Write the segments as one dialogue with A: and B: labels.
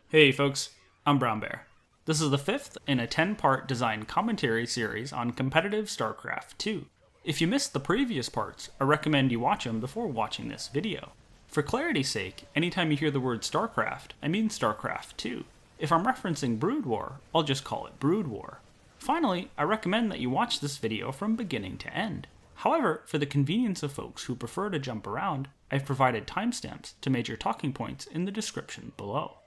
A: Hey folks, I'm brownbear. This is the 5th in a 10-part design commentary series on competitive StarCraft II. If you missed the previous parts, I recommend you watch them before watching this video. For clarity's sake, anytime you hear the word StarCraft, I mean StarCraft II. If I'm referencing Brood War, I'll just call it Brood War. Finally, I recommend that you watch this video from beginning to end. However, for the convenience of folks who prefer to jump around, I've provided timestamps to major talking points in the description below.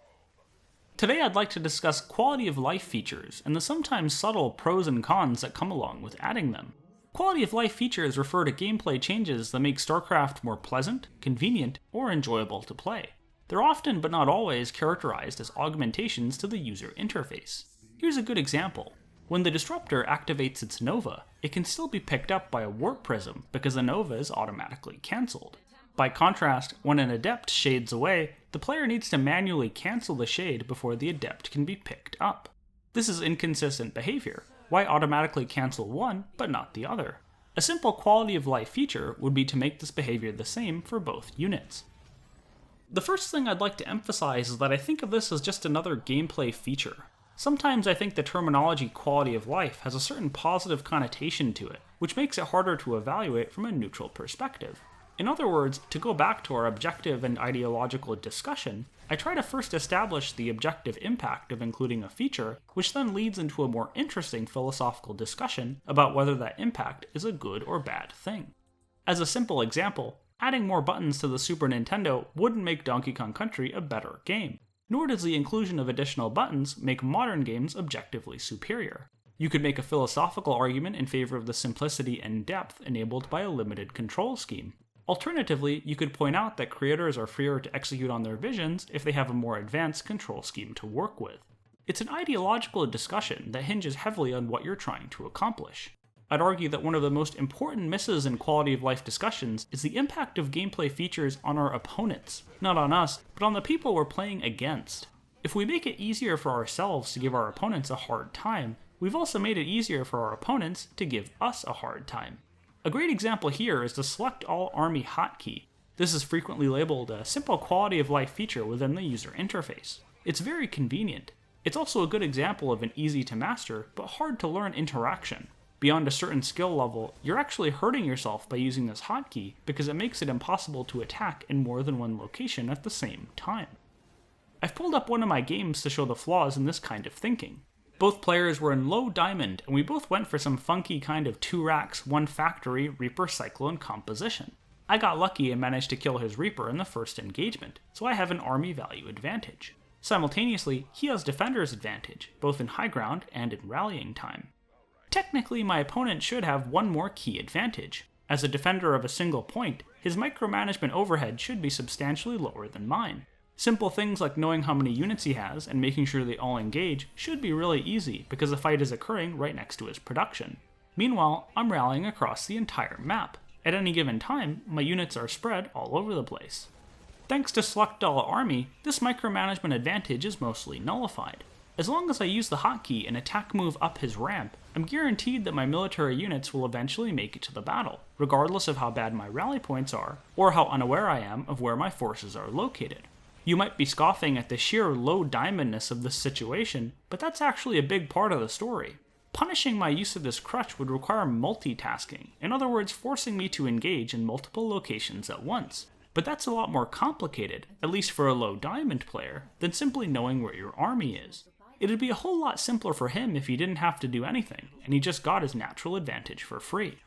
A: Today I'd like to discuss quality of life features and the sometimes subtle pros and cons that come along with adding them. Quality of life features refer to gameplay changes that make StarCraft more pleasant, convenient, or enjoyable to play. They're often, but not always, characterized as augmentations to the user interface. Here's a good example. When the Disruptor activates its Nova, it can still be picked up by a Warp Prism because the Nova is automatically cancelled. By contrast, when an Adept shades away, the player needs to manually cancel the shade before the Adept can be picked up. This is inconsistent behavior. Why automatically cancel one, but not the other? A simple quality of life feature would be to make this behavior the same for both units. The first thing I'd like to emphasize is that I think of this as just another gameplay feature. Sometimes I think the terminology quality of life has a certain positive connotation to it, which makes it harder to evaluate from a neutral perspective. In other words, to go back to our objective and ideological discussion, I try to first establish the objective impact of including a feature, which then leads into a more interesting philosophical discussion about whether that impact is a good or bad thing. As a simple example, adding more buttons to the Super Nintendo wouldn't make Donkey Kong Country a better game, nor does the inclusion of additional buttons make modern games objectively superior. You could make a philosophical argument in favor of the simplicity and depth enabled by a limited control scheme. Alternatively, you could point out that creators are freer to execute on their visions if they have a more advanced control scheme to work with. It's an ideological discussion that hinges heavily on what you're trying to accomplish. I'd argue that one of the most important misses in quality of life discussions is the impact of gameplay features on our opponents, not on us, but on the people we're playing against. If we make it easier for ourselves to give our opponents a hard time, we've also made it easier for our opponents to give us a hard time. A great example here is the Select All Army hotkey. This is frequently labeled a simple quality of life feature within the user interface. It's very convenient. It's also a good example of an easy to master, but hard to learn interaction. Beyond a certain skill level, you're actually hurting yourself by using this hotkey because it makes it impossible to attack in more than one location at the same time. I've pulled up one of my games to show the flaws in this kind of thinking. Both players were in low diamond, and we both went for some funky kind of 2 racks, 1 factory Reaper Cyclone composition. I got lucky and managed to kill his Reaper in the first engagement, so I have an army value advantage. Simultaneously, he has defender's advantage, both in high ground and in rallying time. Technically, my opponent should have one more key advantage. As a defender of a single point, his micromanagement overhead should be substantially lower than mine. Simple things like knowing how many units he has and making sure they all engage should be really easy because the fight is occurring right next to his production. Meanwhile, I'm rallying across the entire map. At any given time, my units are spread all over the place. Thanks to Select All Army, this micromanagement advantage is mostly nullified. As long as I use the hotkey and attack move up his ramp, I'm guaranteed that my military units will eventually make it to the battle, regardless of how bad my rally points are, or how unaware I am of where my forces are located. You might be scoffing at the sheer low diamondness of this situation, but that's actually a big part of the story. Punishing my use of this crutch would require multitasking, in other words forcing me to engage in multiple locations at once. But that's a lot more complicated, at least for a low diamond player, than simply knowing where your army is. It'd be a whole lot simpler for him if he didn't have to do anything, and he just got his natural advantage for free.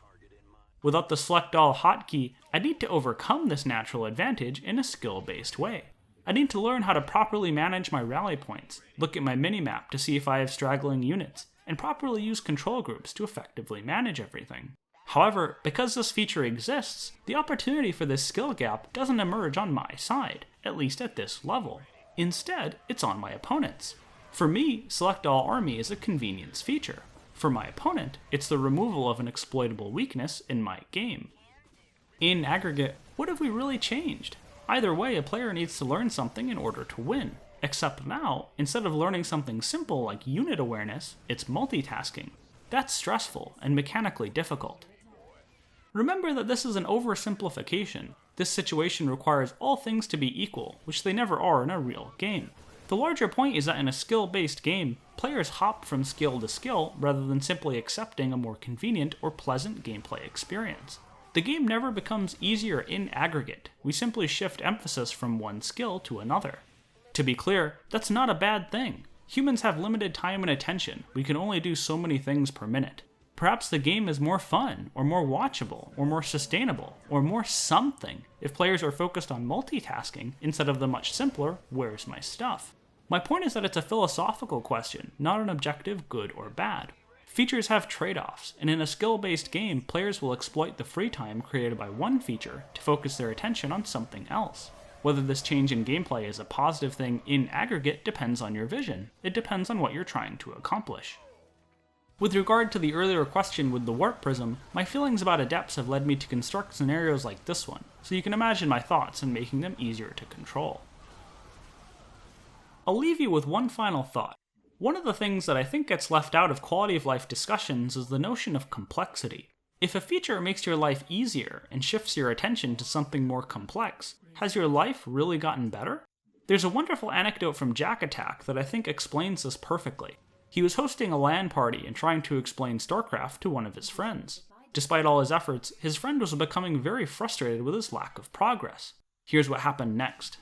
A: Without the Select All hotkey, I need to overcome this natural advantage in a skill-based way. I need to learn how to properly manage my rally points, look at my minimap to see if I have straggling units, and properly use control groups to effectively manage everything. However, because this feature exists, the opportunity for this skill gap doesn't emerge on my side, at least at this level. Instead, it's on my opponent's. For me, Select All Army is a convenience feature. For my opponent, it's the removal of an exploitable weakness in my game. In aggregate, what have we really changed? Either way, a player needs to learn something in order to win. Except now, instead of learning something simple like unit awareness, it's multitasking. That's stressful and mechanically difficult. Remember that this is an oversimplification. This situation requires all things to be equal, which they never are in a real game. The larger point is that in a skill-based game, players hop from skill to skill rather than simply accepting a more convenient or pleasant gameplay experience. The game never becomes easier in aggregate, we simply shift emphasis from one skill to another. To be clear, that's not a bad thing. Humans have limited time and attention, we can only do so many things per minute. Perhaps the game is more fun, or more watchable, or more sustainable, or more something if players are focused on multitasking instead of the much simpler, where's my stuff? My point is that it's a philosophical question, not an objective good or bad. Features have trade-offs, and in a skill-based game, players will exploit the free time created by one feature to focus their attention on something else. Whether this change in gameplay is a positive thing in aggregate depends on your vision. It depends on what you're trying to accomplish. With regard to the earlier question with the warp prism, my feelings about adepts have led me to construct scenarios like this one, so you can imagine my thoughts in making them easier to control. I'll leave you with one final thought. One of the things that I think gets left out of quality of life discussions is the notion of complexity. If a feature makes your life easier and shifts your attention to something more complex, has your life really gotten better? There's a wonderful anecdote from JaKaTaK that I think explains this perfectly. He was hosting a LAN party and trying to explain StarCraft to one of his friends. Despite all his efforts, his friend was becoming very frustrated with his lack of progress. Here's what happened next.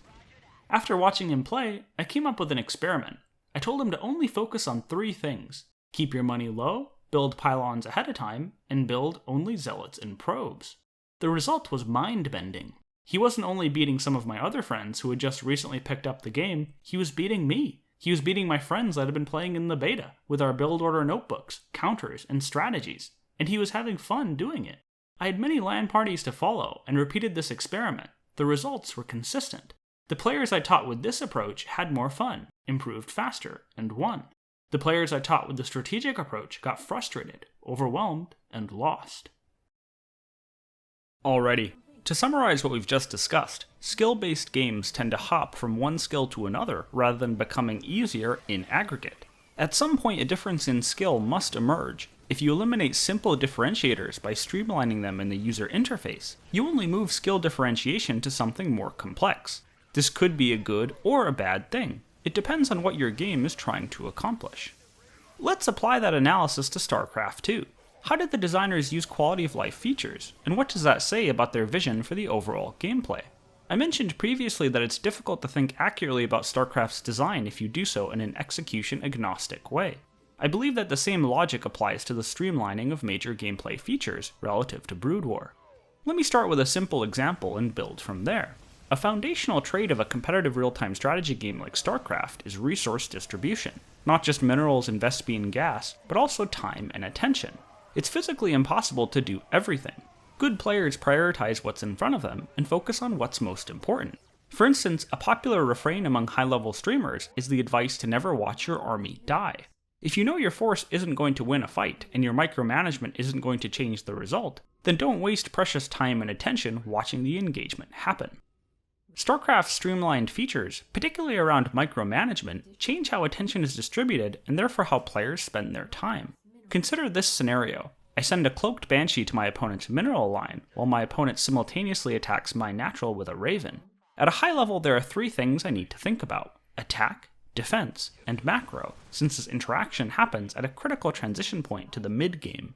A: After watching him play, I came up with an experiment. I told him to only focus on 3 things. Keep your money low, build pylons ahead of time, and build only zealots and probes. The result was mind-bending. He wasn't only beating some of my other friends who had just recently picked up the game, he was beating me. He was beating my friends that had been playing in the beta, with our build order notebooks, counters, and strategies, and he was having fun doing it. I had many LAN parties to follow, and repeated this experiment. The results were consistent. The players I taught with this approach had more fun, improved faster, and won. The players I taught with the strategic approach got frustrated, overwhelmed, and lost. Alrighty, to summarize what we've just discussed, skill-based games tend to hop from one skill to another rather than becoming easier in aggregate. At some point, a difference in skill must emerge. If you eliminate simple differentiators by streamlining them in the user interface, you only move skill differentiation to something more complex. This could be a good or a bad thing. It depends on what your game is trying to accomplish. Let's apply that analysis to StarCraft II. How did the designers use quality of life features, and what does that say about their vision for the overall gameplay? I mentioned previously that it's difficult to think accurately about StarCraft's design if you do so in an execution-agnostic way. I believe that the same logic applies to the streamlining of major gameplay features relative to Brood War. Let me start with a simple example and build from there. A foundational trait of a competitive real-time strategy game like StarCraft is resource distribution. Not just minerals and Vespene gas, but also time and attention. It's physically impossible to do everything. Good players prioritize what's in front of them and focus on what's most important. For instance, a popular refrain among high-level streamers is the advice to never watch your army die. If you know your force isn't going to win a fight and your micromanagement isn't going to change the result, then don't waste precious time and attention watching the engagement happen. StarCraft's streamlined features, particularly around micromanagement, change how attention is distributed and therefore how players spend their time. Consider this scenario. I send a cloaked Banshee to my opponent's mineral line, while my opponent simultaneously attacks my natural with a Raven. At a high level, there are 3 things I need to think about: attack, defense, and macro, since this interaction happens at a critical transition point to the mid-game.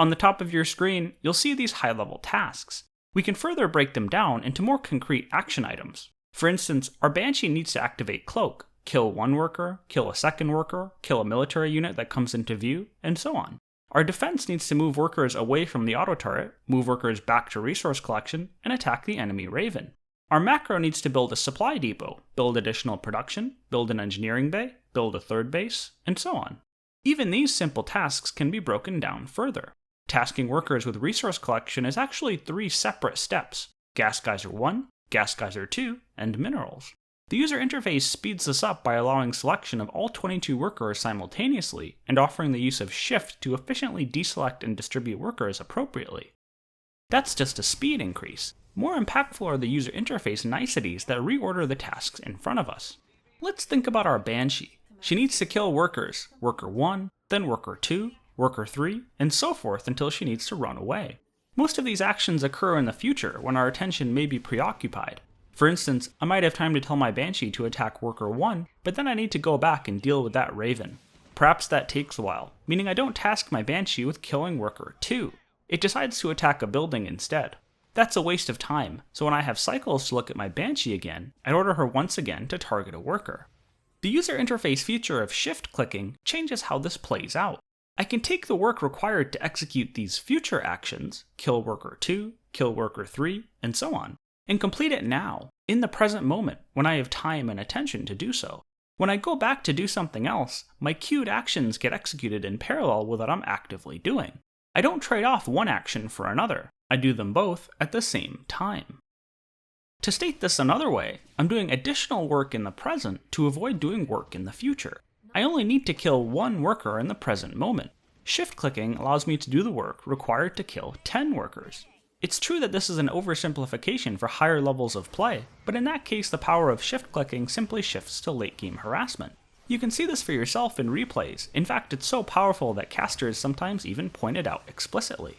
A: On the top of your screen, you'll see these high-level tasks. We can further break them down into more concrete action items. For instance, our Banshee needs to activate Cloak, kill one worker, kill a second worker, kill a military unit that comes into view, and so on. Our defense needs to move workers away from the auto turret, move workers back to resource collection, and attack the enemy Raven. Our macro needs to build a supply depot, build additional production, build an engineering bay, build a third base, and so on. Even these simple tasks can be broken down further. Tasking workers with resource collection is actually 3 separate steps: Gas Geyser 1, Gas Geyser 2, and Minerals. The user interface speeds this up by allowing selection of all 22 workers simultaneously and offering the use of Shift to efficiently deselect and distribute workers appropriately. That's just a speed increase. More impactful are the user interface niceties that reorder the tasks in front of us. Let's think about our Banshee. She needs to kill workers, worker 1, then worker 2, worker 3, and so forth until she needs to run away. Most of these actions occur in the future when our attention may be preoccupied. For instance, I might have time to tell my Banshee to attack worker 1, but then I need to go back and deal with that Raven. Perhaps that takes a while, meaning I don't task my Banshee with killing worker 2. It decides to attack a building instead. That's a waste of time, so when I have cycles to look at my Banshee again, I order her once again to target a worker. The user interface feature of shift clicking changes how this plays out. I can take the work required to execute these future actions, kill worker 2, kill worker 3, and so on, and complete it now, in the present moment, when I have time and attention to do so. When I go back to do something else, my queued actions get executed in parallel with what I'm actively doing. I don't trade off one action for another, I do them both at the same time. To state this another way, I'm doing additional work in the present to avoid doing work in the future. I only need to kill one worker in the present moment. Shift-clicking allows me to do the work required to kill 10 workers. It's true that this is an oversimplification for higher levels of play, but in that case the power of shift-clicking simply shifts to late-game harassment. You can see this for yourself in replays. In fact, it's so powerful that casters sometimes even point it out explicitly.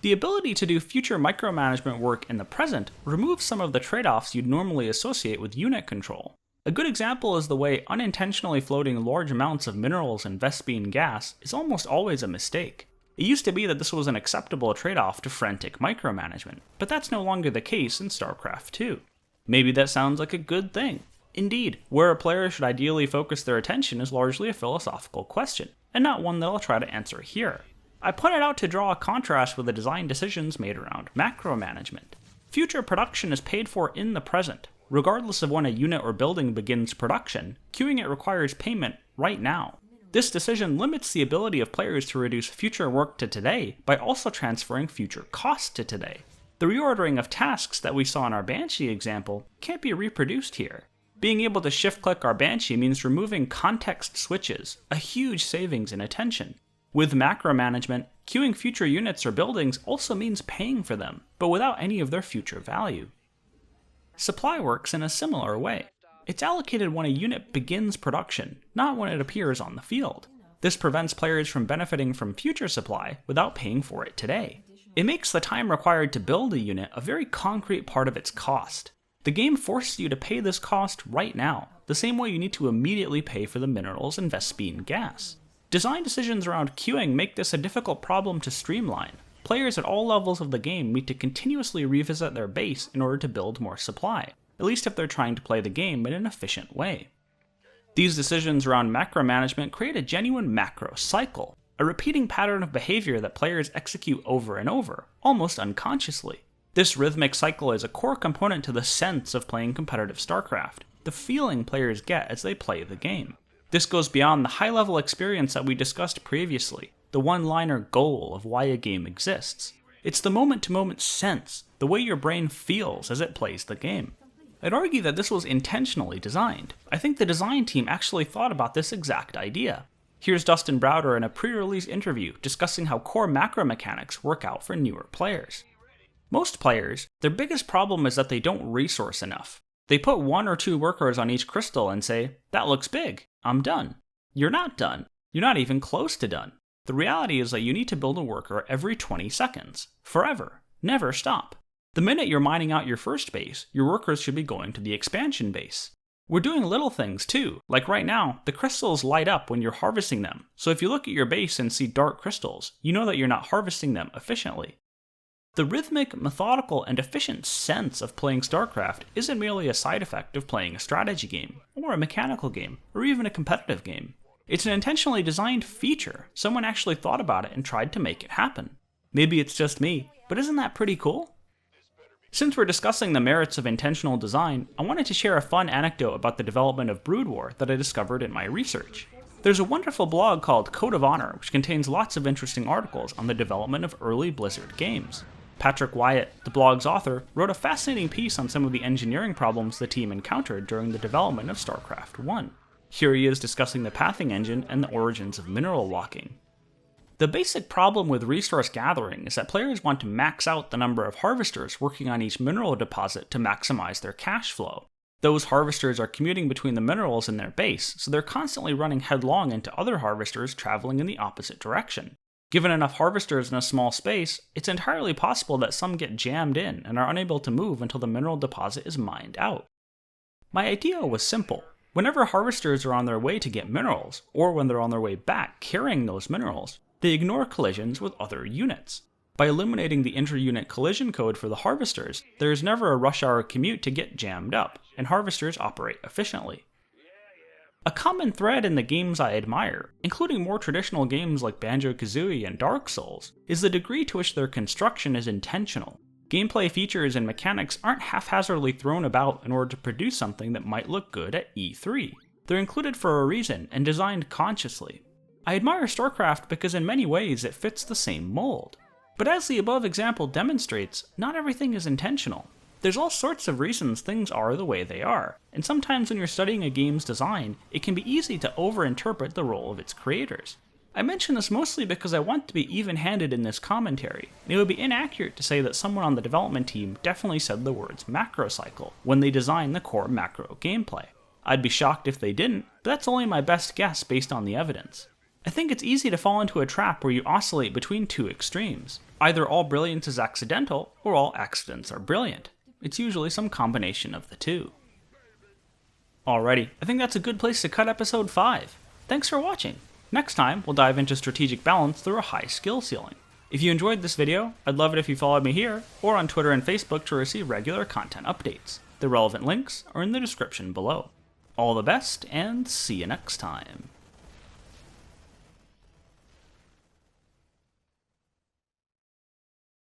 A: The ability to do future micromanagement work in the present removes some of the trade-offs you'd normally associate with unit control. A good example is the way unintentionally floating large amounts of minerals in Vespene gas is almost always a mistake. It used to be that this was an acceptable trade-off to frantic micromanagement, but that's no longer the case in StarCraft II. Maybe that sounds like a good thing. Indeed, where a player should ideally focus their attention is largely a philosophical question, and not one that I'll try to answer here. I pointed out to draw a contrast with the design decisions made around macromanagement. Future production is paid for in the present. Regardless of when a unit or building begins production, queuing it requires payment right now. This decision limits the ability of players to reduce future work to today by also transferring future costs to today. The reordering of tasks that we saw in our Banshee example can't be reproduced here. Being able to shift-click our Banshee means removing context switches, a huge savings in attention. With macro management, queuing future units or buildings also means paying for them, but without any of their future value. Supply works in a similar way. It's allocated when a unit begins production, not when it appears on the field. This prevents players from benefiting from future supply without paying for it today. It makes the time required to build a unit a very concrete part of its cost. The game forces you to pay this cost right now, the same way you need to immediately pay for the minerals in Vespene gas. Design decisions around queuing make this a difficult problem to streamline. Players at all levels of the game need to continuously revisit their base in order to build more supply, at least if they're trying to play the game in an efficient way. These decisions around macro management create a genuine macro cycle, a repeating pattern of behavior that players execute over and over, almost unconsciously. This rhythmic cycle is a core component to the sense of playing competitive StarCraft, the feeling players get as they play the game. This goes beyond the high-level experience that we discussed previously, the one-liner goal of why a game exists. It's the moment-to-moment sense, the way your brain feels as it plays the game. I'd argue that this was intentionally designed. I think the design team actually thought about this exact idea. Here's Dustin Browder in a pre-release interview discussing how core macro mechanics work out for newer players. Most players, their biggest problem is that they don't resource enough. They put 1 or 2 workers on each crystal and say, "That looks big, I'm done." You're not done. You're not even close to done. The reality is that you need to build a worker every 20 seconds. Forever. Never stop. The minute you're mining out your first base, your workers should be going to the expansion base. We're doing little things too, like right now, the crystals light up when you're harvesting them, so if you look at your base and see dark crystals, you know that you're not harvesting them efficiently. The rhythmic, methodical, and efficient sense of playing StarCraft isn't merely a side effect of playing a strategy game, or a mechanical game, or even a competitive game. It's an intentionally designed feature. Someone actually thought about it and tried to make it happen. Maybe it's just me, but isn't that pretty cool? Since we're discussing the merits of intentional design, I wanted to share a fun anecdote about the development of Brood War that I discovered in my research. There's a wonderful blog called Code of Honor, which contains lots of interesting articles on the development of early Blizzard games. Patrick Wyatt, the blog's author, wrote a fascinating piece on some of the engineering problems the team encountered during the development of StarCraft I. Here he is discussing the pathing engine and the origins of mineral walking. The basic problem with resource gathering is that players want to max out the number of harvesters working on each mineral deposit to maximize their cash flow. Those harvesters are commuting between the minerals in their base, so they're constantly running headlong into other harvesters traveling in the opposite direction. Given enough harvesters in a small space, it's entirely possible that some get jammed in and are unable to move until the mineral deposit is mined out. My idea was simple. Whenever harvesters are on their way to get minerals, or when they're on their way back carrying those minerals, they ignore collisions with other units. By eliminating the inter-unit collision code for the harvesters, there is never a rush hour commute to get jammed up, and harvesters operate efficiently. A common thread in the games I admire, including more traditional games like Banjo-Kazooie and Dark Souls, is the degree to which their construction is intentional. Gameplay features and mechanics aren't haphazardly thrown about in order to produce something that might look good at E3. They're included for a reason and designed consciously. I admire StarCraft because in many ways it fits the same mold. But as the above example demonstrates, not everything is intentional. There's all sorts of reasons things are the way they are, and sometimes when you're studying a game's design, it can be easy to overinterpret the role of its creators. I mention this mostly because I want to be even-handed in this commentary, and it would be inaccurate to say that someone on the development team definitely said the words macro cycle when they designed the core macro gameplay. I'd be shocked if they didn't, but that's only my best guess based on the evidence. I think it's easy to fall into a trap where you oscillate between two extremes. Either all brilliance is accidental, or all accidents are brilliant. It's usually some combination of the two. Alrighty, I think that's a good place to cut episode 5. Thanks for watching. Next time, we'll dive into strategic balance through a high skill ceiling. If you enjoyed this video, I'd love it if you followed me here, or on Twitter and Facebook to receive regular content updates. The relevant links are in the description below. All the best, and see you next time.